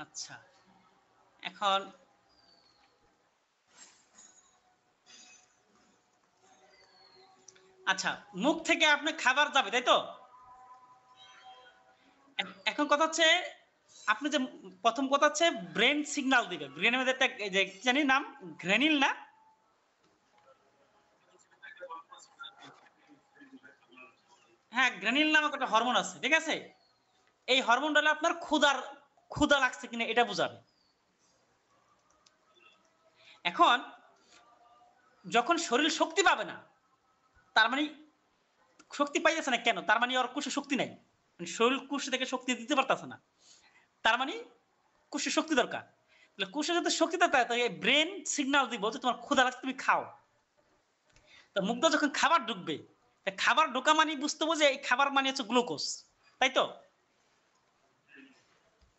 আচ্ছা, এখন আচ্ছা, মুখ থেকে আপনি খাবার যাবে, তাই তো? এখন কথা হচ্ছে, আপনি যে প্রথম কথা হচ্ছে ব্রেন সিগন্যাল দিবে। ব্রেনের মধ্যে একটা এই যে কি জানি নাম, গ্রেনিল না? হ্যাঁ, গ্রেনিল নামক একটা হরমোন আছে, ঠিক আছে? এই হরমোনটা হলো আপনার ক্ষুধা লাগছে কিনা এটা বুঝাবে। এখন যখন শরীর শক্তি পাবে না, তার মানে শক্তি পাইতেছে না কেন? তার মানে ওর কোষে শক্তি নাই। মানে শরীর কোষ থেকে শক্তি দিতে পারতেছে না। তার মানে কোষে শক্তি দরকার। তাহলে কোষে যদি শক্তি দরকার, তাহলে ব্রেন সিগন্যাল দিব যে তোমার ক্ষুধা লাগছে, তুমি খাও। তো মুখটা যখন খাবার ঢুকবে, খাবার ঢোকা মানে বুঝতে হবে যে এই খাবার মানে হচ্ছে গ্লুকোজ, তাই তো?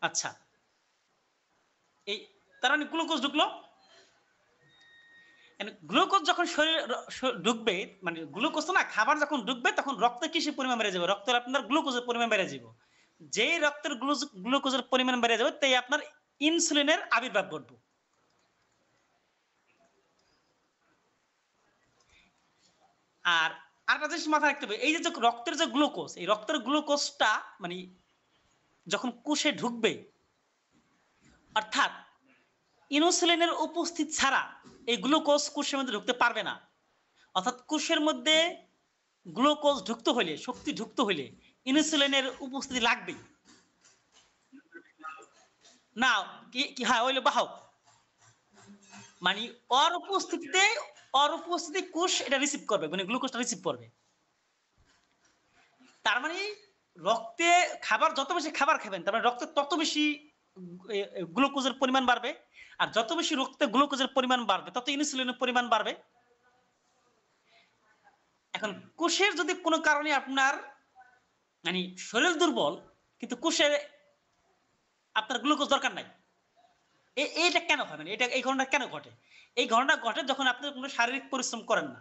আচ্ছা, এই তার মানে গ্লুকোজ ঢুকলো। গ্লুকোজ যখন শরীরে ঢুকবে, মানে গ্লুকোজ তো না, খাবার যখন ঢুকবে তখন রক্তে কিসের পরিমাণ বেড়ে যাবে? রক্তের আপনার গ্লুকোজের পরিমাণ বেড়ে যাবে। যেই রক্তের গ্লুকোজের পরিমাণ বেড়ে যাবে, তাই আপনার ইনসুলিনের আবির্ভাব ঘটবে। আর আরেকটা জিনিস মাথায় রাখতে হবে, এই যে রক্তের যে গ্লুকোজ, এই রক্তের গ্লুকোজটা মানে যখন কোষে ঢুকবে, অর্থাৎ ইনসুলিনের উপস্থিত ছাড়া এই গ্লুকোজ কোষের মধ্যে ঢুকতে পারবে না। অর্থাৎ কোষের মধ্যে গ্লুকোজ ঢুকতে হলে, শক্তি ঢুকতে হলে ইনসুলিনের উপস্থিতি লাগবেই। না, কি হ্যাঁ, ওইলে বাহক মানে ওর উপস্থিতি কোষ এটা রিসিভ করবে, মানে গ্লুকোজটা রিসিভ করবে। তার মানে রক্তে খাবার যত বেশি খাবার খাবেন, তার মানে রক্তে তত বেশি গ্লুকোজের পরিমাণ বাড়বে। আর যত বেশি রক্তে গ্লুকোজের পরিমাণ বাড়বে, তত ইনসুলিনের পরিমাণ বাড়বে। এখন কোষের যদি কোনো কারণে আপনার মানে শরীর দুর্বল, কিন্তু কোষের আপনার গ্লুকোজ দরকার নাই, এইটা কেন হয়? মানে এটা এই ঘটনা কেন ঘটে? এই ঘটনা ঘটে যখন আপনি কোনো শারীরিক পরিশ্রম করেন না।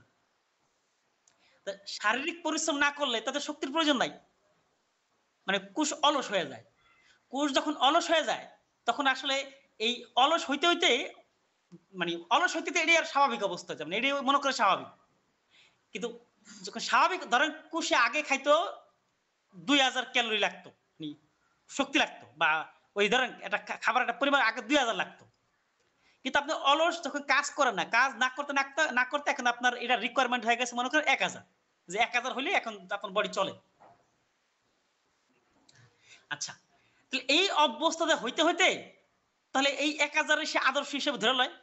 শারীরিক পরিশ্রম না করলে তাদের শক্তির প্রয়োজন নাই। মানে কোষ অলস হয়ে যায়। কোষ যখন অলস হয়ে যায়, তখন আসলে এই অলস হইতে হইতে মানে অলস হইতে এটাই আর স্বাভাবিক অবস্থা, যেমন এটাই মনে করে স্বাভাবিক। কিন্তু যখন স্বাভাবিক ধরেন, কোষে আগে খাইতো 2000 ক্যালোরি লাগতো, শক্তি লাগতো, বা ওই ধরেন একটা খাবার একটা পরিমাণ আগে 2000 লাগতো। কিন্তু আপনি অলস যখন কাজ করেন না, কাজ না করতে এখন আপনার এটা রিকোয়ারমেন্ট হয়ে গেছে মনে করেন 1000, যে 1000 হলে এখন আপনার বডি চলে। আচ্ছা, তাহলে এই অবস্থাতে হইতে হইতে তাহলে এই 1000 সে আদর্শ হিসেবে ধরে লয়।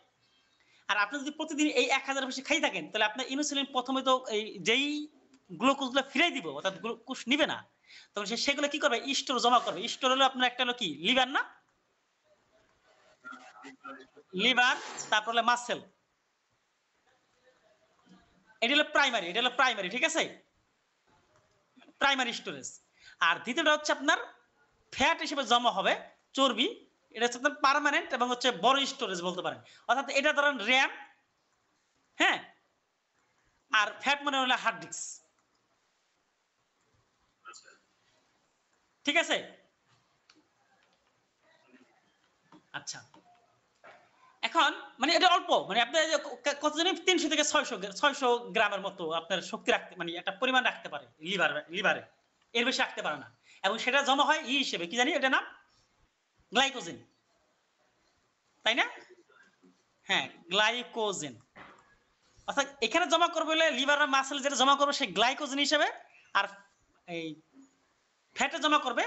আর আপনি যদি প্রতিদিন এই 1000 বেশি খাই থাকেন, তাহলে আপনার ইনসুলিন প্রথমে তো এই যেই গ্লুকোজগুলো ফিরাই দিব, অর্থাৎ গ্লুকোজ নিবে না, তখন সে সেগুলো কি করবে? স্টোর জমা করবে। স্টোর হলো আপনার একটা হলো কি, লিভার না? লিভার, তারপর হলো মাসেল। এটা হলো প্রাইমারি, ঠিক আছে? Primary storage. আর দ্বিতীয়টা হচ্ছে আপনার ফ্যাট হিসেবে জমা হবে, চর্বি। এটা হচ্ছে আপনার পার্মানেন্ট এবং হচ্ছে বড় স্টোরেজ বলতে পারেন। অর্থাৎ এটা ধরেন র্যাম, হ্যাঁ। আর ফ্যাট মানে হলো হার্ড ডিস্ক, ঠিক আছে? আচ্ছা, এখন মানে এটা অল্প, মানে আপনার কত জানি 300 থেকে 600 গ্রামের মতো আপনার শক্তি রাখতে, মানে একটা পরিমাণ রাখতে পারে লিভারে। এর বেশি রাখতে পারে না। এবং সেটা জমা হয় হিসেবে, কি জানি এটা নাম, গ্লাইকোজেন, তাই না? হ্যাঁ, গ্লাইকোজেন। অর্থাৎ এখানে জমা করবে হলে লিভার আর মাসেল যেটা জমা করবে সেই গ্লাইকোজেন হিসেবে। আর এই ফ্যাটে জমা করবে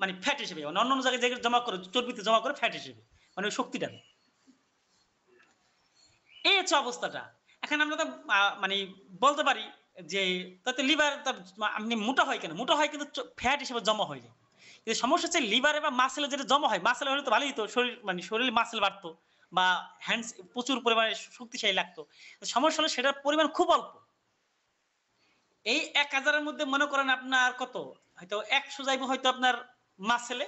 মানে ফ্যাট হিসেবে, মানে অন্য জায়গায় যেগুলো জমা করে চর্বিতে জমা করে ফ্যাট হিসেবে, মানে ওই শক্তিটা। এই হচ্ছে অবস্থাটা। এখন আমরা তো মানে বলতে পারি যে তাতে লিভার আপনি মোটা হয় কেন? মোটা হয় কিন্তু ফ্যাট হিসেবে জমা হয়। কিন্তু সমস্যা হচ্ছে লিভারে বা মাসেলে যেটা জমা হয়, মাসেল হলে তো ভালোই, তো শরীর মানে শরীরে মাসেল বাড়তো, বা হ্যান্ডস প্রচুর পরিমাণে শক্তিশালী লাগতো। সমস্যা হলো সেটার পরিমাণ খুব অল্প। এই 1000-এর মধ্যে মনে করেন আপনার কত, হয়তো 100 যাইব হয়তো আপনার মাসেলে,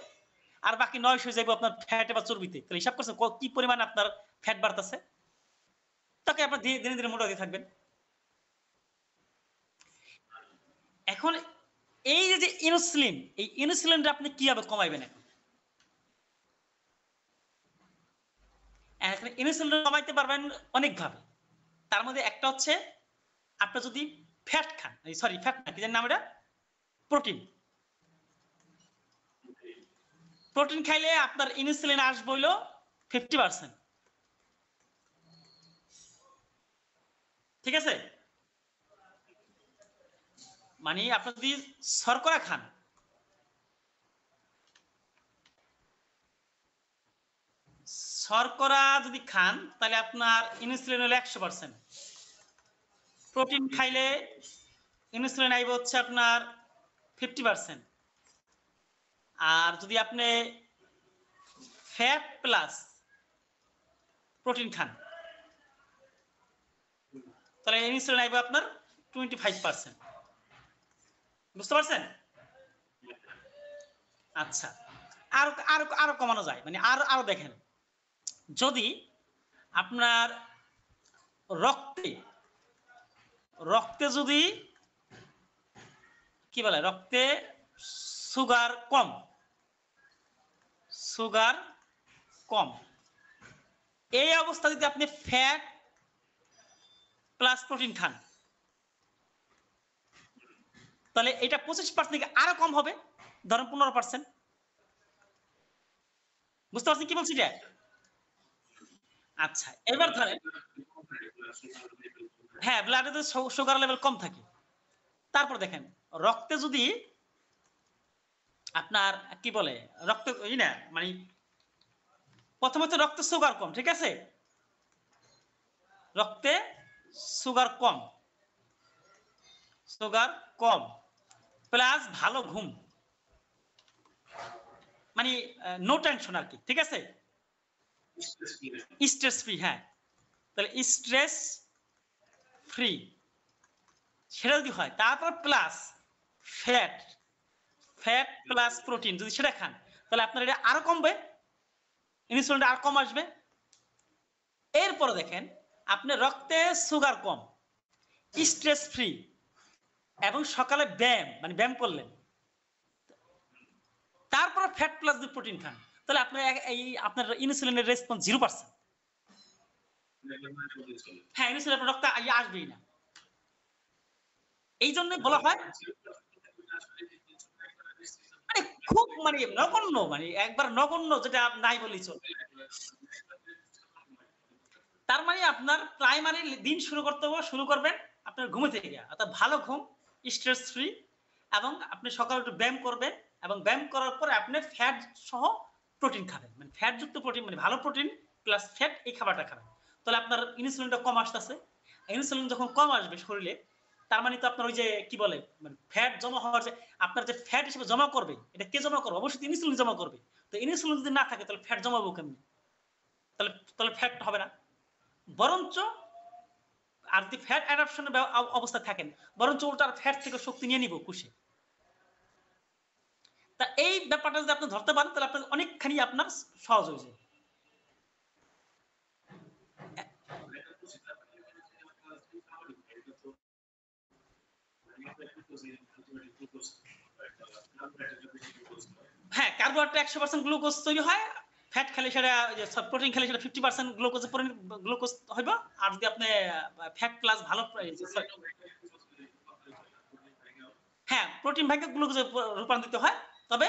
আর বাকি 900 যাইব আপনার ফ্যাটে বা চর্বিতে। তাহলে হিসাব করছেন কি পরিমাণ আপনার ফ্যাট বাড়তেছে? তাকে আপনার ধীরে ধীরে মোটা হতে থাকবেন। এখন এই যে ইনসুলিন, এই ইনসুলিনটা আপনি কিভাবে কমাইবেন? এখন এখন ইনসুলিন কমাইতে পারবেন অনেকভাবে। তার মধ্যে একটা হচ্ছে আপনি যদি ফ্যাট খান, সরি ফ্যাট না, কি নাম এটা, প্রোটিন। প্রোটিন খাইলে আপনার ইনসুলিন আসবে হইলো 50%। ঠিক আছে, মানে আপনি যদি শর্করা খান, শর্করা যদি খান তাহলে আপনার ইনসুলিন হলো 100%। প্রোটিন খাইলে ইনসুলিন আইবে হচ্ছে আপনার 50%। আর যদি আপনি ফ্যাট প্লাস প্রোটিন খান তাহলে ইনসুলিন আইবে আপনার 25%। বুঝতে পারছেন? আচ্ছা, আরো আরো আরো কমানো যায়, মানে আরো আরো দেখেন, যদি আপনার রক্তে রক্তে যদি কি বলে, রক্তে সুগার কম, সুগার কম, এই অবস্থা যদি আপনি ফ্যাট প্লাস প্রোটিন খান তাহলে এটা 25% থেকে আরো কম হবে, ধরেন 15%। বুঝতে পারছেন কি বলছি এটা? আচ্ছা, এবার ধরেন, হ্যাঁ ব্লাডে তো সুগার লেভেল কম থাকে। তারপর দেখেন রক্তে যদি আপনার কি বলে, রক্ত না মানে প্রথমত রক্তে সুগার কম, ঠিক আছে, রক্তে সুগার কম, সুগার কম প্লাস ভালো ঘুম, মানে নো টেনশন আর কি, ঠিক আছে, স্ট্রেস ফ্রি। হ্যাঁ, তাহলে স্ট্রেস ফ্রি সেটা যদি হয়, তারপর plus fat, fat plus protein যদি সেটা খান তাহলে আপনার এটা আরো কমবে, ইনসুলিনটা আর কম আসবে। এরপরে দেখেন আপনি রক্তে সুগার কম, স্ট্রেস ফ্রি এবং সকালে ব্যায়াম, মানে ব্যায়াম করলেন, তারপরে ফ্যাট প্লাস যদি প্রোটিন খান তাহলে আপনার এই আপনার ইনসুলিনের রেসপন্স 0%। হ্যাঁ, ইনসুলিন আপনার রক্তে আসবেই না। এই জন্য বলা হয় মানে খুব মানে নগণ্য, মানে একবার নগণ্য, যেটা নাই বলেই চলে। তার মানে আপনার প্রাইমারি দিন শুরু করবেন আপনার ঘুমে থেকে, অর্থাৎ ভালো ঘুম, স্ট্রেস ফ্রি, এবং আপনি সকালে একটু ব্যায়াম করবেন, এবং ব্যায়াম করার পরে আপনি ফ্যাট সহ প্রোটিন খাবেন, মানে ফ্যাট যুক্ত প্রোটিন, মানে ভালো প্রোটিন প্লাস ফ্যাট, এই খাবারটা খাবেন। তাহলে আপনার ইনসুলিনটা কম আসতেছে। ইনসুলিন যখন কম আসবে শরীরে, তার মানে তো আপনার ওই যে কি বলে, মানে ফ্যাট জমা হওয়ার যে আপনার যে ফ্যাট হিসেবে জমা করবে, এটা কে জমা করবে? অবশ্যই ইনসুলিন জমা করবে। তো ইনসুলিন যদি না থাকে তাহলে ফ্যাট জমাবো কেমনি? তাহলে তাহলে ফ্যাট হবে না, বরঞ্চ আর যদি ফ্যাট অ্যাডাপশনের অবস্থা থাকেন, বরঞ্চ ওটার ফ্যাট থেকে শক্তি নিয়ে নিব কুশে। তা এই ব্যাপারটা যদি আপনি ধরতে পারেন তাহলে আপনার অনেকখানি আপনার সহজ হয়ে যায়। হ্যাঁ, কার্বোহাইড্রেট 100% গ্লুকোজ তৈরি হয়, ফ্যাট খেলে সেটা, প্রোটিন খেলে সেটা 50% গ্লুকোজ হইব। আর যদি আপনি ফ্যাট প্লাস ভালো, হ্যাঁ প্রোটিন ভাগে গ্লুকোজে রূপান্তরিত হয়, তবে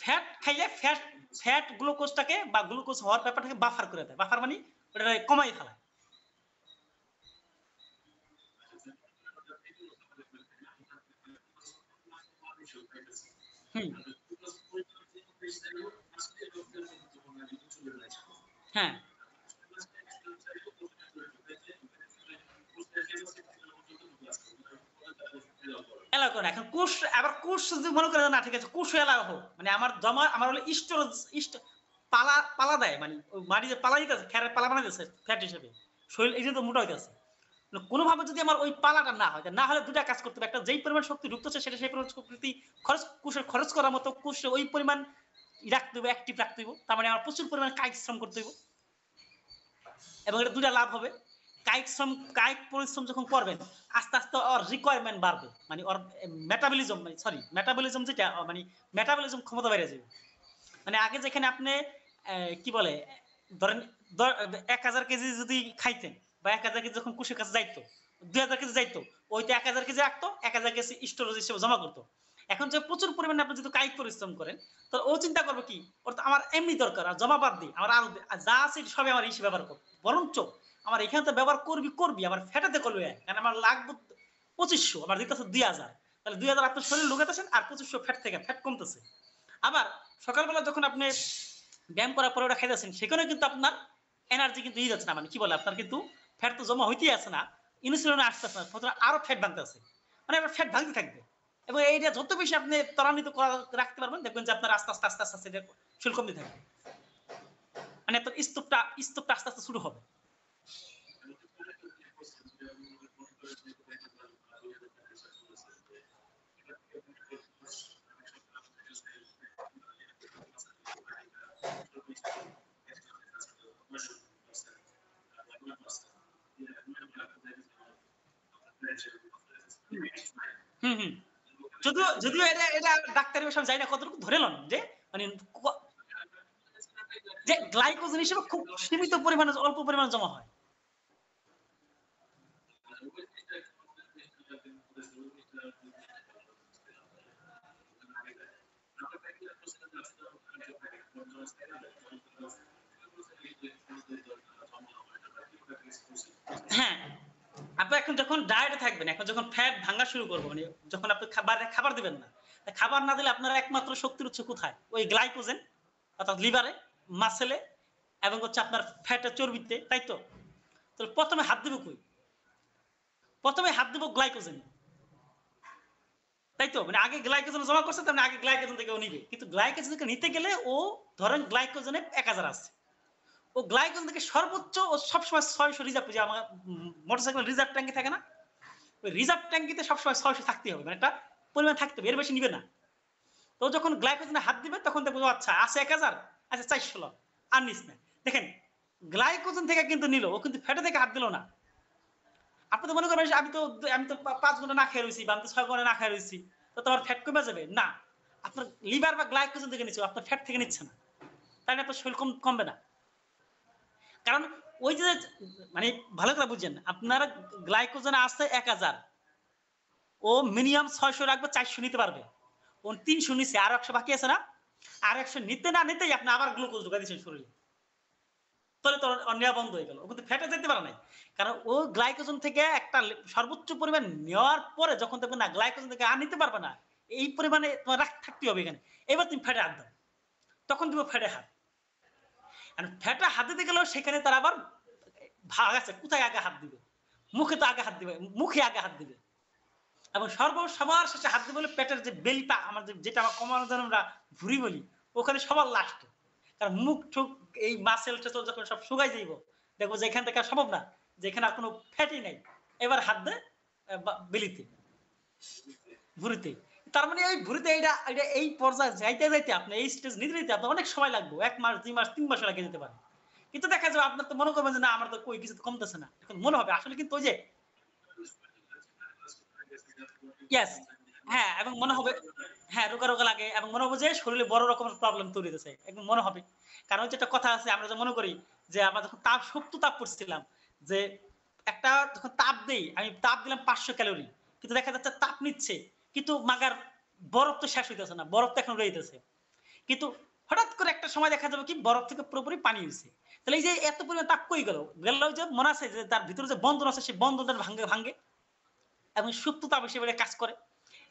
ফ্যাট খাইলে ফ্যাট ফ্যাট গ্লুকোজটাকে বা গ্লুকোজ হওয়ার ব্যাপারটাকে বাফার করে দেয়, বাফার মানে ওটা কমাই ফেলায়। হুম, হ্যাঁ এলাও করে না। এখন কোষ, আবার কোষ যদি মনে করে না ঠিক আছে কোষ এলাও হোক, মানে আমার জমা, আমার হলো স্টোরেজ, পালা পালা দেয়, মানে ওই মাটিতে পালা দিতেছে, খেরের পালা বানাইতেছে ফ্যাট হিসেবে, শরীর এই জন্য তো মোটা হইতেছে। কোনোভাবে যদি আমার ওই পালাটা না হয়, না হলে দুটা কাজ করতে হবে, একটা যেই পরিমাণ শক্তি ঢুকতেছে সেটা সেই পরিমাণ শক্তি খরচ, কোষের খরচ করার মতো কোষে ওই পরিমাণ রাখতে হবে, অ্যাক্টিভ রাখতে হবে, তার মানে আমার প্রচুর পরিমাণ কায়িক শ্রম করতে হবে, এবং এটা দুটা লাভ হবে। কায়িক পরিশ্রম যখন করবেন আস্তে আস্তে ওর রিকোয়ারমেন্ট বাড়বে, মানে ওর মেটাবলিজম, মানে সরি মেটাবলিজম যেটা, মানে মেটাবলিজম ক্ষমতা বেড়ে যাবে। মানে আগে যেখানে আপনি কি বলে ধরেন 1000 কেজি যদি খাইতেন বা 1000 কেজি যখন কুশের কাছে যাইতো, 2000 কেজি যাইতো, ওই তো 1000 কেজি রাখতো, 1000 কেজি স্টোরেজ হিসেবে জমা করতো। এখন যে প্রচুর পরিমাণে আপনি যদি কায়িক পরিশ্রম করেন, তো ও চিন্তা করবে কি, ওর তো আমার এমনি দরকার, আর জমা বাদ দিই, আমার আরো যা আছে সবই আমার হিসেবে ব্যবহার করবো, বরঞ্চ আমার এখানে তো ব্যবহার করবি আমার ফ্যাটাতে করবে, কারণ আমার লাগবে 2500, আমার দিতেছে 2000, তাহলে 2000 আপনার শরীরে ঢুকাতেছেন আর 2500 ফ্যাট থেকে ফ্যাট কমতেছে। আবার সকালবেলা যখন আপনি ব্যায়াম করার পরে ওটা খাইতেছেন, সেখানে কিন্তু আপনার এনার্জি কিন্তু যাচ্ছে না, মানে কি বলে, আপনার কিন্তু ফ্যাট তো জমা হইতেই আছে না, ইনসুলিন আসতেছে না, ফলে আরো ফ্যাট ভাঙতে আছে, মানে আপনার ফ্যাট ভাঙতে থাকবে। এবং এইটা যত বেশি আপনি ত্বরান্বিত রাখতে পারবেন, দেখবেন যে আপনার আস্তে আস্তে আস্তে আস্তে আস্তে শুল্ক কমতে থাকবে, মানে আপনার স্তূপটা আস্তে আস্তে শুরু হবে। হুম হুম। যদিও যদিও এটা এটা ডাক্তারি ভাষা যাই না কতটুকু ধরে লন যে মানে যে গ্লাইকোজেন হিসেবে খুব সীমিত পরিমাণে অল্প পরিমাণে জমা হয়। হ্যাঁ, আপনি এখন যখন ডায়েটে থাকবেন, এখন যখন ফ্যাট ভাঙা শুরু করবো, মানে যখন আপনি খাবার দিবেন না, খাবার না দিলে আপনার একমাত্র শক্তির উৎস কোথায়? ওই গ্লাইকোজেন, অর্থাৎ লিভারে, মাসেলে, এবং হচ্ছে আপনার ফ্যাটের চর্বিতে, তাই তো? তাহলে প্রথমে হাত দিব কই? প্রথমে হাত দিব গ্লাইকোজেন, তাই তো? মানে আগে গ্লাইকোজেন জমা করছে, তার মানে আগে গ্লাইকোজেন থেকে ও নিবে, কিন্তু গ্লাইকোজেন থেকে নিতে গেলে ও ধরেন গ্লাইকোজেনে 1000 আছে, ও গ্লাইকোজেন থেকে সর্বোচ্চ ও সবসময় 600 রিজার্ভ, যে আমার মোটরসাইকেল রিজার্ভ ট্যাঙ্কি থাকে না, ওই রিজার্ভ ট্যাঙ্কিতে সবসময় 600 থাকতেই হবে, মানে একটা পরিমাণ থাকতে হবে, এর বেশি নিবে না। তো যখন গ্লাইকোজেনে হাত দিবে তখন দেখবো আচ্ছা আছে 1000, আচ্ছা 400 ল, আর নিস না। দেখেন, গ্লাইকোজেন থেকে কিন্তু নিল, ও কিন্তু ফ্যাটে থেকে হাত দিল না। আপনি তো মনে করবেন আমি তো 5 ঘন্টা না খেয়ে রয়েছি, বা আমি তো 6 ঘন্টা না খেয়ে রয়েছি, তো তোমার ফ্যাট কমে যাবে না। আপনার লিভার বা গ্লাইকোজেন থেকে নিচ্ছে, আপনার ফ্যাট থেকে নিচ্ছে না, তাই না? আপনার শরীর কমবে না, কারণ ওই যে মানে ভালো করে বুঝছেন, আপনার গ্লাইকোজেন আছে 1000, ও মিনিমাম 600 রাখবে, 400 নিতে পারবে, ও 300 নিচ্ছে, আর 100 বাকি আছে না, আর 100 নিতে না নিতেই আপনি আবার গ্লুকোজ ঢুকাই দিচ্ছেন শরীরে, তাহলে তো নেওয়া বন্ধ হয়ে গেল, ও কিন্তু ফ্যাটে যেতে পারে নাই, কারণ ও গ্লাইকোজেন থেকে একটা সর্বোচ্চ পরিমাণ নেওয়ার পরে যখন দেখবে না গ্লাইকোজেন থেকে আর নিতে পারবে না, এই পরিমাণে তোমার থাকতে হবে এখানে, এবার তুমি ফ্যাটে হাত দাও, তখন তুমি ফ্যাটে হাত, আর ফ্যাটে হাত দিতে গেলেও সেখানে তার আবার ভাগ আছে, কোথায় আগে হাত দিবে, মুখে তো আগে হাত দিবে, মুখে আগে হাত দিবে, এবং সবার শেষে হাত দিবে বলে পেটের যে বেলিটা, আমাদের যেটা আমরা কমানোর জন্য আমরা ভুঁড়ি বলি, ওখানে সবার লাস্টে, কারণ মুখ ঠুক এই মাসেল টেসেল যখন সব শুকাই যাইব, দেখবো যে এখান থেকে আর সম্ভব না, যে এখানে আর কোনো ফ্যাটই নাই, এবার হাত দেয় বেলিতে, ভুঁড়িতে। তার মানে এই ভুঁড়িতে এইটা এটা এই পর্যায়ে যাইতে যাইতে আপনি এই স্টেজ নিতে নিতে আপনার অনেক সময় লাগবে, 1 মাস 2 মাস 3 মাস লাগে যেতে পারে, কিন্তু দেখা যাবে আপনার তো মনে করবেন যে না আমার তো কই কিছু কমতেছে না, এখন মনে হবে আসলে কিন্তু ওই যে ইয়েস, হ্যাঁ, এবং মনে হবে, হ্যাঁ, রোগা, রোগা লাগে, এবং মনে হবে যে শরীরে বড় রকমের প্রবলেম তৈরি হইতেছে। একদম মনে হবে। কারণ ওই যে একটা কথা আছে, আমরা যে মনে করি যে আমরা যখন সুপ্ত তাপ পড়ছিলাম, যে একটা যখন তাপ দেই, আমি তাপ দিলাম 500 ক্যালোরি। কিন্তু দেখা যাচ্ছে তাপ নিচ্ছে। কিন্তু মাগার বরফ তো শেষ হইতেছে না। বরফ তো এখনো রইতেছে। কিন্তু হঠাৎ করে একটা সময় দেখা যাবে কি বরফ থেকে পুরোপুরি পানি হইছে। তাহলে এই যে এত পরিমাণ তাপ কই গেল? গেল যে মনে আছে যে তার ভিতরে যে বন্ধন আছে সেই বন্ধনটা ভাঙ্গে এবং সুপ্ত তাপ হিসেবে কাজ করে।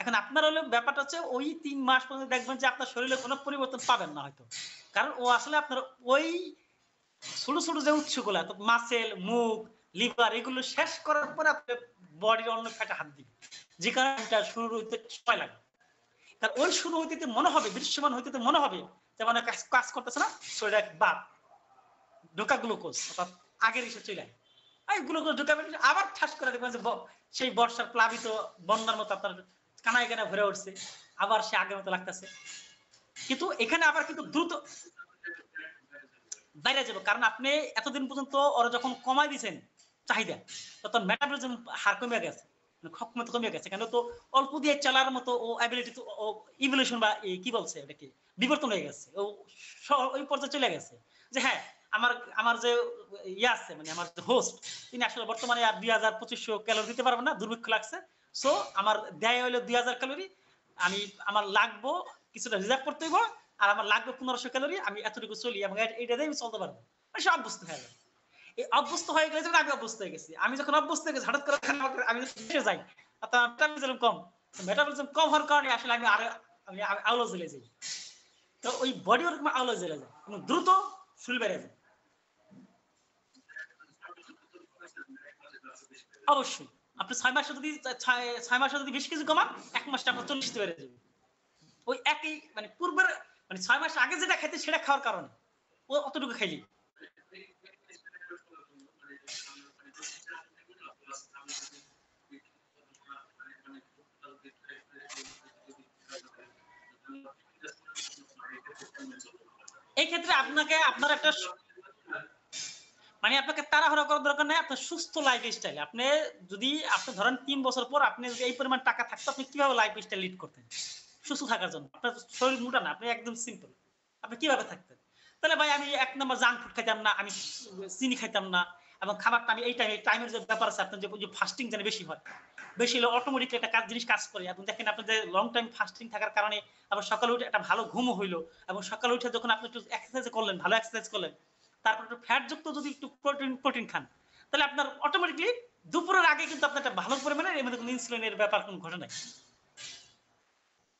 এখন আপনার হলো ব্যাপারটা হচ্ছে ওই ৩ মাস পর্যন্ত দেখবেন যে আপনার শরীরে কোনো পরিবর্তন পাবেন না হয়তো। কারণ ও আসলে আপনার ওই ছোট, ছোট যে উৎসগুলা তো মাসল, মুখ, লিভার এগুলো শেষ করার পরে আপনার বডির অন্য ফ্যাটে হাত দিবে। যে কারণে এটা শুরু হইতে সময় লাগে। কারণ ওই শুরু হইতে মনে হবে, দৃশ্যমান হইতে মনে হবে যে মানে কাজ করতেছে না, শরীরে বাদ ঢোকা গ্লুকোজ অর্থাৎ আগের ইসে চলে যায়। এই গ্লুকোজ ঢুকাবেন, আবার ঠাস করে দেখবেন যে সেই বর্ষার প্লাবিত বন্যার মতো আপনার কানায় কানায় ভরে উঠছে, আবার সে আগের মতো লাগতেছে। কিন্তু এখানে আবার কিন্তু দ্রুত বাইরে যাবে, কারণ আপনি এতদিন পর্যন্ত ওরা যখন কমাই দিয়েছেন চাহিদা, তখন মেটাবলিজম হার কমে গেছে, মানে ক্ষমতা কমে গেছে, কেন তো অল্প দিয়ে চলার মতো ও অ্যাবিলিটি তো ইভলিউশন বা কি বলছে এটাকে বিবর্তন হয়ে গেছে, ও ওই পর্যায়ে চলে গেছে যে হ্যাঁ আমার আমার যে ইয়ে আছে মানে আমার যে হোস্ট তিনি আসলে বর্তমানে আর ২,২৫০ ক্যালোরি দিতে পারবেন না, দুর্ভিক্ষ লাগছে। সো আমার দেয় হইলো ২,০০০ ক্যালোরি। আমি আমার লাগবো কিছুটা রিজার্ভ করতে হইব। আর আমার লাগবে ১৫০০ ক্যালোরি। আমি এতটুকু চলি এবং এইটা দিয়ে আমি চলতে পারবো। মানে সে অভ্যস্ত হয়ে যাবে। এই অভ্যস্ত হয়ে গেলে যখন আমি অভ্যস্ত হয়ে গেছি। আমি যখন অভ্যস্ত হয়ে গেছি হঠাৎ করে আমি যদি যাই, মেটাবলিজম কম। মেটাবলিজম কম হওয়ার কারণে আসলে আমি আরো আমি আউলা জ্বলে যাই। তো ওই বডি ওরকম আউলা জ্বলে যায় এবং দ্রুত শরীর বেড়ে যায়। অবশ্যই আপনি ৬ মাসে যদি ৬ মাসে যদি ২০ কেজি কমান ১ মাসে আপনার ৪০ বেড়ে যাবে। ওই একই মানে পূর্বের মানে ৬ মাস আগে যেটা খাইতে সেটা খাওয়ার কারণে ও অতটুকু খাইলি। এই ক্ষেত্রে আপনাকে আপনার একটা মানে আপনাকে তাড়াহুড়া করার দরকার নাই। আপনার সুস্থ লাইফস্টাইল। আপনি যদি আপনি ধরেন ৩ বছর পর আপনি যদি এই পরিমাণ টাকা থাকতো আপনি কিভাবে লাইফস্টাইল লিড করতেন? সুস্থ থাকার জন্য। আপনার শরীর মোটা না, আপনি একদম সিম্পল। আপনি কিভাবে থাকতেন? তাহলে ভাই আমি ১ নাম্বার জাঙ্ক ফুড খাইতাম না, আমি চিনি খাইতাম না এবং খাবারটা আমি এই টাইমের যে ব্যাপার আছে আপনার যে ফাস্টিং যেন বেশি হয়। বেশি হলে অটোমেটিক্যালি একটা জিনিস কাজ করে এবং দেখেন আপনি যে লং টাইম ফাস্টিং থাকার কারণে আবার সকালে উঠে একটা ভালো ঘুমও হইলো এবং সকালে উঠে যখন আপনি একটু এক্সারসাইজ করলেন, ভালো এক্সারসাইজ করলেন, তারপর একটু ফ্যাট যুক্ত যদি একটু প্রোটিন খান, তাহলে আপনার অটোমেটিক্যালি দুপুরের আগে কিন্তু আপনার একটা ভালো পরিমাণে এর মধ্যে কোনো ইনসুলিনের ব্যাপার কোনো ঘটে নাই।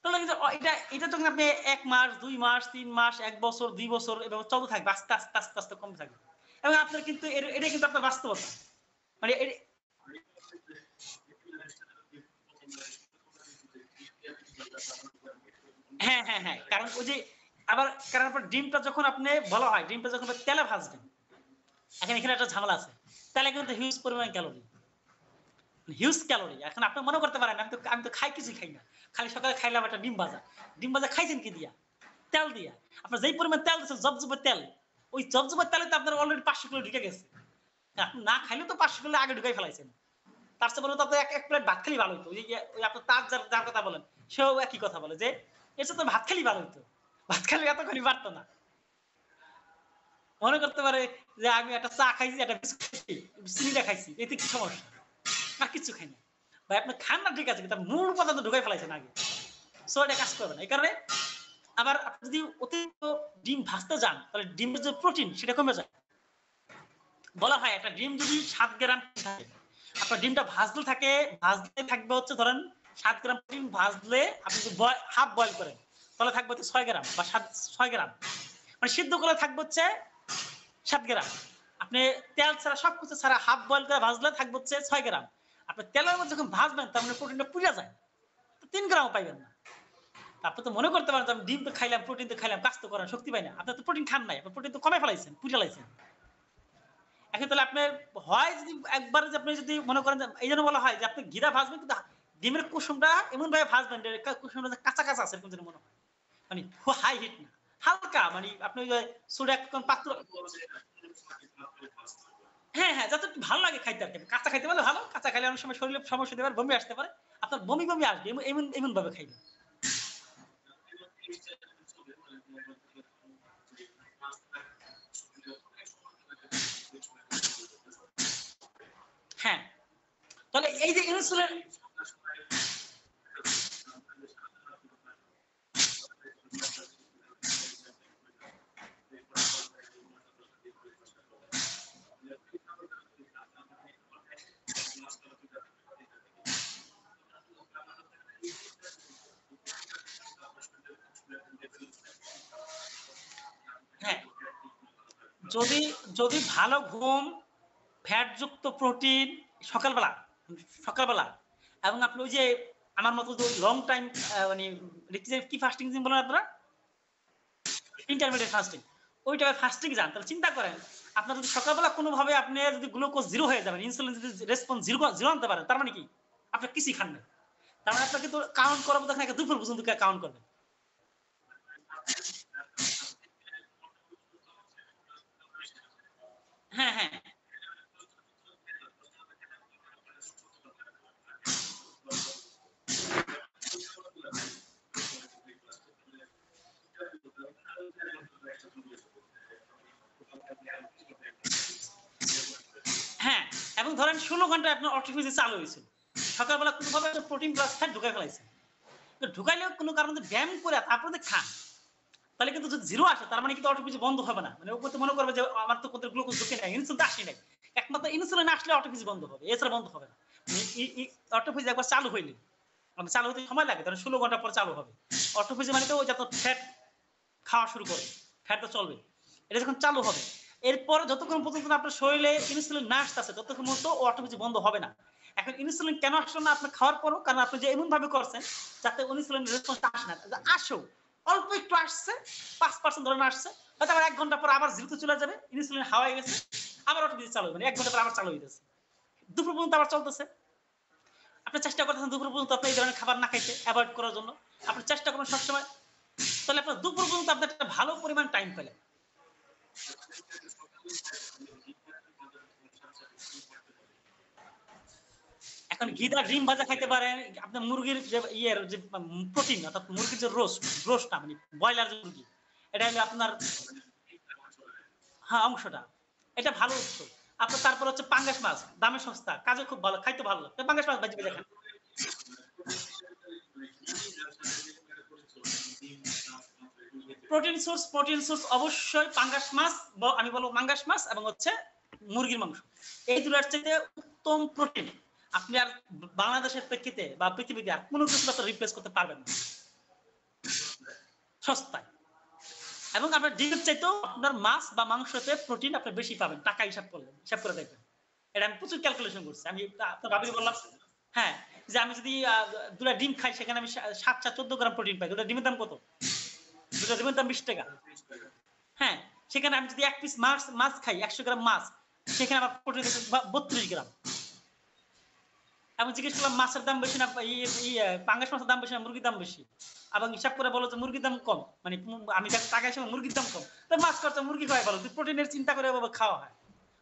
তাহলে কিন্তু এটা এটা যখন আপনি ১ মাস, ২ মাস, ৩ মাস, ১ বছর, ২ বছর এভাবে চলতে থাকবে আস্তে, আস্তে, আস্তে, আস্তে কমতে থাকবে। এবং আপনার কিন্তু এটাই কিন্তু আপনার বাস্তবতা। মানে হ্যাঁ, হ্যাঁ, হ্যাঁ। কারণ ওই যে আবার কারণ আপনার ডিমটা যখন আপনি বলা হয় ডিমটা যখন আপনি তেলে ভাজবেন, এখন এখানে একটা ঝামেলা আছে। তেলে কিন্তু হিউজ পরিমাণ ক্যালোরি। Huge calorie. এখন আপনি মনে করতে পারেন আমি তো খাই কিছুই খাই না। খালি সকালে খাইলাম একটা ডিম ভাজা। ডিম ভাজা খাইছেন কি দিয়া? তেল দিয়া। আপনার যেই পরিমাণ তেল দিচ্ছেন জবজবে তেল, ওই জবজবে তেলে তো আপনার অলরেডি ৫০০ কিলো ঢুকে গেছে। আপনি না খাইলেও তো ৫০০ কিলো আগে ঢুকাই ফেলাইছেন। তার চেয়ে বরং তো আপনার এক প্লেট ভাত খেলেই ভালো হইতো। ওই আপনার তার যার কথা বলেন, সেও একই কথা বলে যে, এর চেয়ে তো ভাত খেলেই ভালো হইতো। ভাত খেলে এতখানি বাড়ত না। মনে করতে পারে যে আমি একটা চা খাইছি, একটা বিস্কুট খাইছি, চিনিটা খাইছি। এতে কি সমস্যা? আর কিচ্ছু খাই না। ভাই আপনি খান না ঠিক আছে, কিন্তু মূল উপাদান তো ঢুকাই ফেলাইছেন আগে। সো এটা কাজ করবে না। এই কারণে আবার আপনি যদি অতিরিক্ত ডিম ভাজতে যান, তাহলে ডিমের যে প্রোটিন সেটা কমে যায়। বলা হয় একটা ডিম যদি ৭ গ্রাম থাকে, আপনার ডিমটা ভাজলে থাকবে হচ্ছে ধরেন ৭ গ্রাম ডিম ভাজলে আপনি যদি হাফ বয়েল করেন, তাহলে থাকবে হচ্ছে ৬ গ্রাম বা ৬ গ্রাম। মানে সিদ্ধ করলে থাকবে হচ্ছে ৭ গ্রাম। আপনি তেল ছাড়া সবকিছু ছাড়া হাফ বয়েল করে ভাজলে থাকবে হচ্ছে ৬ গ্রাম। আপনি তেলের মধ্যে যখন ভাজবেন তার মানে প্রোটিনটা পুড়ে যায়। তো ৩ গ্রামও পাইবেন না। আপনি তো মনে করতে পারেন যে আমি ডিম তো খাইলাম, প্রোটিন তো খাইলাম, কাজ তো করেন, শক্তি পাই না। আপনি তো প্রোটিন খান নাই। আপনি প্রোটিন তো কমে ফেলাইছেন, পুড়ে ফেলাইছেন। এখন তাহলে আপনি হয় যদি একবার যে আপনি যদি মনে করেন যে এইজন্য বলা হয় যে আপনি ঘিরা ভাজবেন কিন্তু ডিমের কুসুমটা এমনভাবে ভাজবেন যে কুসুমটা যে কাঁচা, কাঁচা আছে এরকম যেন মনে হয়। মানে হাই হিট না। হালকা মানে আপনি ওই যে সোডা একদম পাত্র হ্যাঁ, হ্যাঁ, যাতে একটু ভালো লাগে খাইতে আরকি। কাঁচা খাইতে পারলে ভালো। কাঁচা খাইলে অনেক সময় শরীরে সমস্যা হতে পারে, বমি আসতে পারে। আপনার বমি আসবে। এমন ভাবে খাইবেন। হ্যাঁ, তাহলে এই যে ইনসুলিন হ্যাঁ, যদি যদি ভালো ঘুম, ফ্যাটযুক্ত প্রোটিন সকালবেলা, সকালবেলা এবং আপনি ওই যে আমার মতো যে লং টাইম মানে কি ফাস্টিং জিম বলেন আপনারা? Intermediate fasting. ওই টাইপের ফাস্টিং যান তাহলে চিন্তা করেন আপনার যদি সকালবেলা কোনোভাবে আপনি যদি গ্লুকোজ জিরো হয়ে যাবেন, ইনসুলিন যদি রেসপন্স জিরো আনতে পারেন, তার মানে কি? আপনি কিছুই খান নাই। তার মানে আপনার কিন্তু কাউন্ট করার মতো এখানে দুপুর পর্যন্ত কাউন্ট করবেন। হ্যাঁ, হ্যাঁ। এবং ধরেন 16 ঘন্টায় আপনার অটোফেজি চালু হয়েছিল, সকালবেলা কোনোভাবে প্রোটিন প্লাস ফ্যাট ঢুকাই ফেলাইছে, তো ঢুকাইলেও কোনো কারণে ব্যায়াম করে তারপরে যদি খান, তাহলে কিন্তু যদি জিরো আসে তার মানে কিন্তু অটোফেজি বন্ধ হবে না, মানে ওপর মনে করবে যে আমার তো কোথাও গ্লুকোজ ঢুকে নাই, ইনসুলিন তো আসে নাই, একমাত্র ইনসুলিন আসলে অটোফেজি বন্ধ হবে, এছাড়া বন্ধ হবে না। অটোফেজি একবার চালু হইলে, মানে চালু হতে সময় লাগে, ধরেন 16 ঘন্টা পর চালু হবে। অটোফেজি মানে তো যত ফ্যাট খাওয়া শুরু করে, ফ্যাট তো চলবে, এটা যখন চালু হবে এরপর যতক্ষণ পর্যন্ত আপনার শরীরে ইনসুলিন না আসতেছে ততক্ষণ পর্যন্ত অটোফেজি বন্ধ হবে না। এখন ইনসুলিন কেন আসলো না আপনার খাওয়ার পরও, কারণ আপনি যে এমন ভাবে করছেন যাতে ইনসুলিন রেসপন্সটা আসে না, আসো অল্প একটু আসছে, 5% ধরে আসছে, হয়তো আবার 1 ঘন্টা পর আবার জিরোতে চলে যাবে, ইনসুলিন হাওয়ায় গেছে, আবার অটোফেজি চালু হবে, মানে 1 ঘন্টা পর আবার চালু হয়ে যাচ্ছে, দুপুর পর্যন্ত আবার চলতেছে। আপনি চেষ্টা করতেছেন দুপুর পর্যন্ত আপনি এই ধরনের খাবার না খাইতে, অ্যাভয়েড করার জন্য আপনি চেষ্টা করবেন সবসময়, তাহলে আপনার দুপুর পর্যন্ত আপনি একটা ভালো পরিমাণ টাইম পেলেন। এখন ঘিদা ডিম ভাজা খাইতে পারেন, আপনার মুরগির যে ইয়ের যে প্রোটিন অর্থাৎ মুরগির যে রোস্টটা মানে ব্রয়লার যে মুরগি, এটা হলো আপনার, হ্যাঁ অংশটা, এটা ভালো উৎস। আপনার তারপর হচ্ছে পাঙ্গাস মাছ, দামে সস্তা, কাজে খুব ভালো, খাইতে ভালো লাগে, পাঙ্গাস মাছ ভাজি ভেজে খান। প্রোটিন সোর্স অবশ্যই পাঙ্গাস মাছ, আমি বলবো পাঙ্গাস মাছ এবং হচ্ছে মুরগির মাংস, এই দুটার চাইতে উত্তম প্রোটিন আপনি আর বাংলাদেশের প্রেক্ষিতে বা পৃথিবীতে আর কোনো কিছু আপনার রিপ্লেস করতে পারবেন না সস্তায়। এবং আপনার ডিমের চাইতেও আপনার মাছ বা মাংসতে প্রোটিন আপনি বেশি পাবেন, টাকা হিসাব করলে, হিসাব করে দেখবেন, এটা আমি প্রচুর ক্যালকুলেশন করছি, আমি আপনার ভাবি বললাম, হ্যাঁ, যে আমি যদি দুটা ডিম খাই সেখানে আমি 7-14 গ্রাম প্রোটিন পাই, দুটা ডিমের দাম কত, দুটা ডিমের দাম 20 টাকা, হ্যাঁ, সেখানে আমি যদি 1 পিস মাছ খাই, 100 গ্রাম মাছ, সেখানে আমার প্রোটিন 32 গ্রাম। আমি জিজ্ঞেস করলাম মাছের দাম বেশি না পাঙ্গাস মাছের দাম বেশি না মুরগির দাম বেশি, এবং হিসাব করে বলো যে মুরগির দাম কম, মানে আমি টাকা হিসেবে মুরগির দাম কম, তো মাছ খরচা মুরগি খাওয়াই ভালো, প্রোটিনের চিন্তা করে খাওয়া হয়,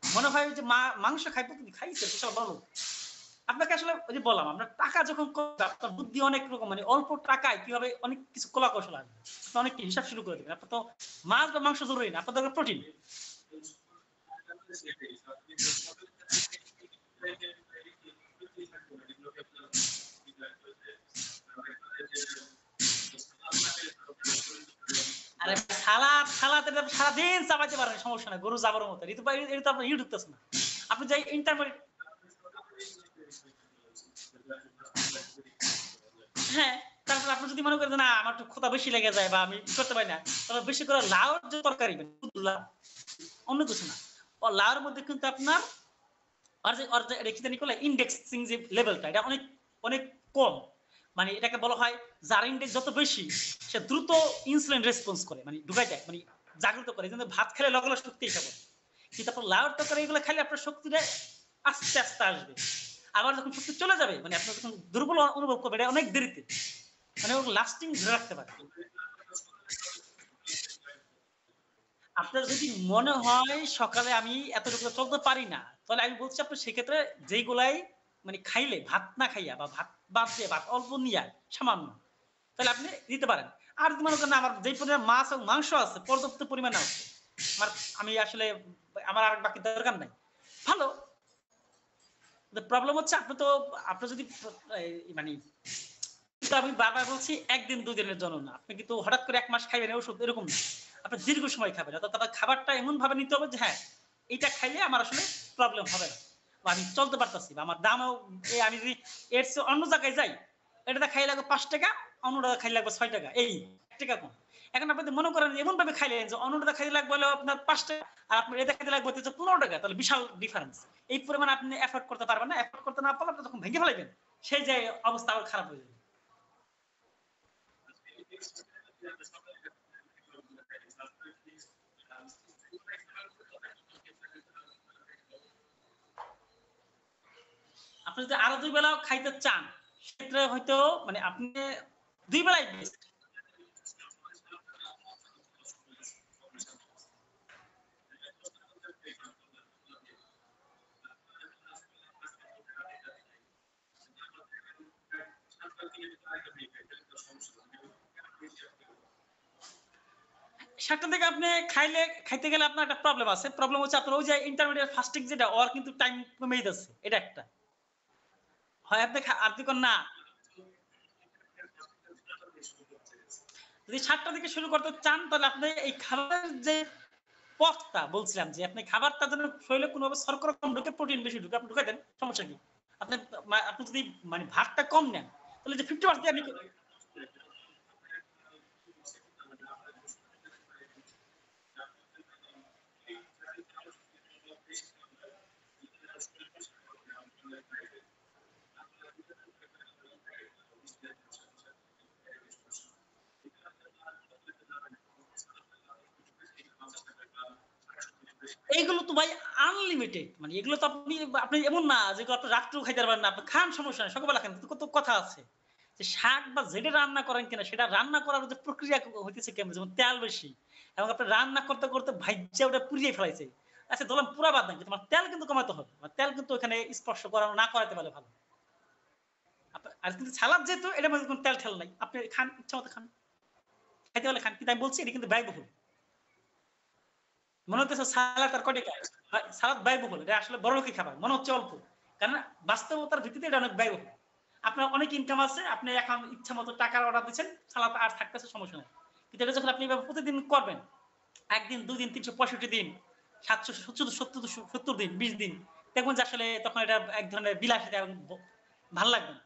মনে হয় যে মাংস খাইতে খাইছে বিশাল ভালো। আপনাকে আসলে ওই যে বললাম, আপনার টাকা যখন আপনার বুদ্ধি অনেক রকম, মানে অল্প টাকায় কিভাবে অনেক কিছু কলা কৌশল আসবে, অনেক হিসাব শুরু করে দেবেন, আপনার তো মাছ বা মাংস জরুরি না, আপনার দরকার প্রোটিন। আরে সালাদ এটা সারাদিন চাপাইতে পারেন, সমস্যা নাই, গরু যাবার মতো, এটা তো আপনার ঢুকতেছে না, আপনি যাই ইন্টারমিডিয়েট, হ্যাঁ, তারপর আপনি যদি মনে করেন না আমার একটু ক্ষুধা বেশি লেগে যায় বা আমি করতে পারি না, তবে বেশি করে লাউর যে তরকারি, লাউ, অন্য কিছু না, লাউর মধ্যে কিন্তু আপনার ইন্ডেক্সিং যে লেভেলটা এটা অনেক অনেক কম, মানে এটাকে বলা হয় যার ইন্ডেক্স যত বেশি সে দ্রুত ইনসুলিন রেসপন্স করে, মানে ঢুকাই দেয়, মানে জাগ্রত করে, কিন্তু ভাত খেলে লগে লগে শক্তি এসে পড়ে, কিন্তু আপনার লাউর তরকারি এগুলো খাইলে আপনার শক্তিটা আস্তে আস্তে আসবে, আবার যখন শক্তি চলে যাবে মানে আপনার যখন দুর্বল অনুভব করবে এটা অনেক দেরিতে, মানে লাস্টিং ধরে রাখতে পারে। আপনার যদি মনে হয় সকালে আমি এতটুকু চলতে পারি না, তাহলে আমি বলছি আপনার সেক্ষেত্রে যেইগুলাই মানে খাইলে ভাত না খাইয়া বা ভাত বাদ দিয়ে ভাত অল্প নিয়া সামান্য, তাহলে আপনি দিতে পারেন। আর যদি মনে করেন আমার যেই পরিমাণ মাছ এবং মাংস আছে পর্যাপ্ত পরিমাণে আছে, আমার আমি আসলে আমার আর বাকি দরকার নাই, ভালো। প্রবলেম হচ্ছে আপনি তো আপনার যদি মানে, কিন্তু আমি বারবার বলছি 1 দিন 2 দিনের জন্য না, আপনি কিন্তু হঠাৎ করে 1 মাস খাইবেন ওষুধ এরকম না, আপনি দীর্ঘ সময় খাবেন, অর্থাৎ আপনার খাবারটা এমন ভাবে নিতে হবে যে হ্যাঁ এইটা খাইলে আমার আসলে প্রবলেম হবে না, বা আমি চলতে পারতেছি, বা আমার দামও আমি যদি এর চেয়ে অন্য জায়গায় যাই, এটাতে খাই লাগবে 5 টাকা, অন্যটা খাই লাগবে 6 টাকা, এই 1 টাকা কম। এখন আপনি মনে করেন এমন ভাবে খাইলেন যে অন্যটা খাইতে লাগবে হলো আপনার 5 টাকা, আর আপনার এটা খাইতে লাগবে 15 টাকা, তাহলে বিশাল ডিফারেন্স, এই পরিমাণ আপনি এফোর্ড করতে পারবেন না, এফোর্ড করতে না পারলে আপনি তখন ভেঙে ফেলাইবেন, সেই যে অবস্থা আবার খারাপ হয়ে যাবে। আপনি যদি আরো 2 বেলাও খাইতে চান, সেক্ষেত্রে হয়তো মানে আপনি 2 বেলাই বেস্ট। ৭টা থেকে আপনি খাইতে গেলে আপনার একটা প্রবলেম আছে। প্রবলেম হচ্ছে আপনার ওই যে ইন্টারমিডিয়েট ফাস্টিং যেটা ওর কিন্তু টাইম কমেই যাচ্ছে। এটা একটা। হয় আপনি কোন না। যদি ৭টা থেকে শুরু করতে চান তাহলে আপনি এই খাবারের যে পথটা বলছিলাম যে আপনি খাবারটা যেন শরীরে কোনোভাবে শর্করা কম ঢুকে, প্রোটিন বেশি ঢুকে, আপনি ঢুকাই দেন। সমস্যা কি? আপনি আপনি যদি মানে ভাতটা কম নেন, তাহলে যে 50% দিয়ে আপনি এইগুলো তো ভাই আনলিমিটেড। মানে এগুলো তো আপনি এমন না যে আপনি রাত্রেও খাইতে পারবেন না। আপনি খান সমস্যা নাই। সকালবেলা খান। কিন্তু কত কথা আছে। যে শাক বা যেটা রান্না করেন কিনা সেটা রান্না করার যে প্রক্রিয়া হইতেছে কেমন যেমন তেল বেশি। এবং আপনি রান্না করতে ভাইজ্জা ওটা পুড়িয়ে ফেলাইছে। আচ্ছা ধরলাম পুরা বাদ নাই। কিন্তু আমার তেল কিন্তু কমাতে হবে। আমার তেল কিন্তু ওখানে স্পর্শ করানো না করাতে পারলে ভালো। আর কিন্তু সালাদ যেহেতু এটার মধ্যে কোনো তেল-ঠেল নাই। আপনি খান ইচ্ছা মতো খান। খাইতে পারলে খান। কিন্তু আমি বলছি এটা কিন্তু ব্যয়বহুল। মনে হইতেছে সালাদ আর কয়টা খায়? সালাদ ব্যয়বহুল। এটা আসলে বড়লোকি খাবার। মনে হচ্ছে অল্প। কারণ বাস্তবতার ভিত্তিতে এটা অনেক ব্যয়বহুল। আপনার অনেক ইনকাম আছে। আপনি এখন ইচ্ছামত টাকার অর্ডার দিচ্ছেন। সালাদ আর থাকতেছে সমস্যা নাই। কিন্তু এটা যখন আপনি এভাবে প্রতিদিন করবেন, ১ দিন, ২ দিন, ৩৬৫ দিন, ৭৭০ দিন, ২০ দিন। দেখবেন যে আসলে তখন এটা এক ধরনের বিলাসিতা এবং ভাল লাগবে না।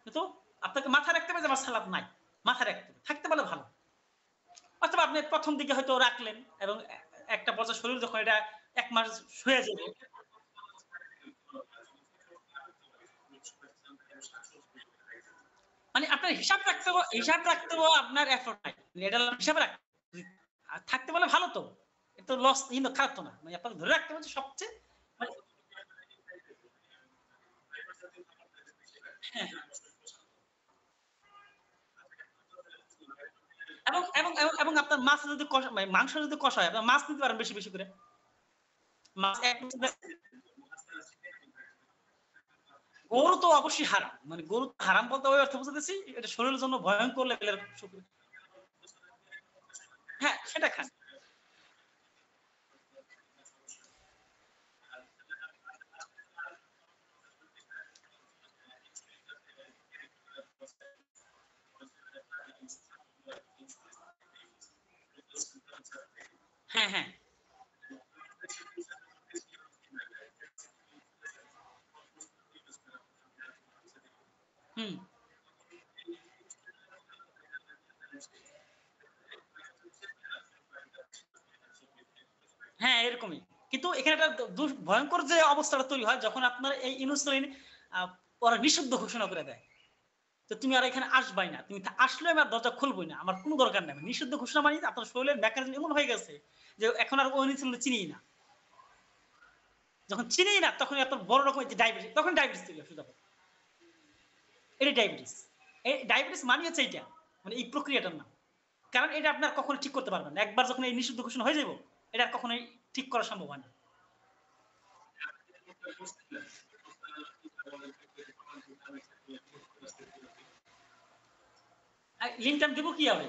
কিন্তু আপনাকে মাথায় রাখতে হবে যে আমার সালাদ নাই। মাথায় রাখতে হবে। থাকতে পারলে ভালো। অথবা আপনি ১ম দিকে হয়তো রাখলেন এবং একটা পর্যায়ে শরীর যখন এটা ১ মাস হয়ে যাবে। মানে আপনার হিসাব রাখতেও আপনার এফোর্ট নাই। এটা হিসাবে রাখতে আর থাকতে পারলে ভালো তো। এটা তো লস কিন্তু খারাপ তো না। মানে আপনাকে ধরে রাখতে হবে যে সবচেয়ে মানে হ্যাঁ, হ্যাঁ। এবং আপনার মাছ যদি কষা মানে মাংস যদি কষা হয়, আপনার মাছ নিতে পারেন বেশি, বেশি করে। মাছ এক গরু তো অবশ্যই হারাম। মানে গরু হারাম বলতে ওই অর্থে বুঝাতেছি, এটা শরীরের জন্য ভয়ংকর লেভেলের হ্যাঁ, সেটা খান। হ্যাঁ, হ্যাঁ। হুম। হ্যাঁ, এরকমই। কিন্তু এখানে একটা ভয়ংকর যে অবস্থাটা তৈরি হয় যখন আপনার এই ইনসুলিন আ ওরা নিষিদ্ধ ঘোষণা করে দেয়। তো তুমি আর এখানে আসবাই না। তুমি আসলে আমি আর দরজা খুলবই না। আমার কোন দরকার নাই। নিষিদ্ধ ঘোষণা মানে আপনার শরীরের মেকানিজম এমন হয়ে গেছে যে এখন আর ওই ইনসুলিন চিনিই না। যখন চিনিই না তখন আপনার বড় রকমের যে ডায়াবেটিস তখন ডায়াবেটিস তৈরি হয় সোজা কথা। এটাই ডায়াবেটিস। এই ডায়াবেটিস মানে হচ্ছে এইটা। মানে এই প্রক্রিয়াটার নাম। কারণ এটা আপনার কখনো ঠিক করতে পারবেন না। একবার যখন এই নিষিদ্ধ ঘোষণা হয়ে যাবে, এটা আর কখনোই ঠিক করা সম্ভব হয় না। লিঙ্কটা আমি দিব কিভাবে?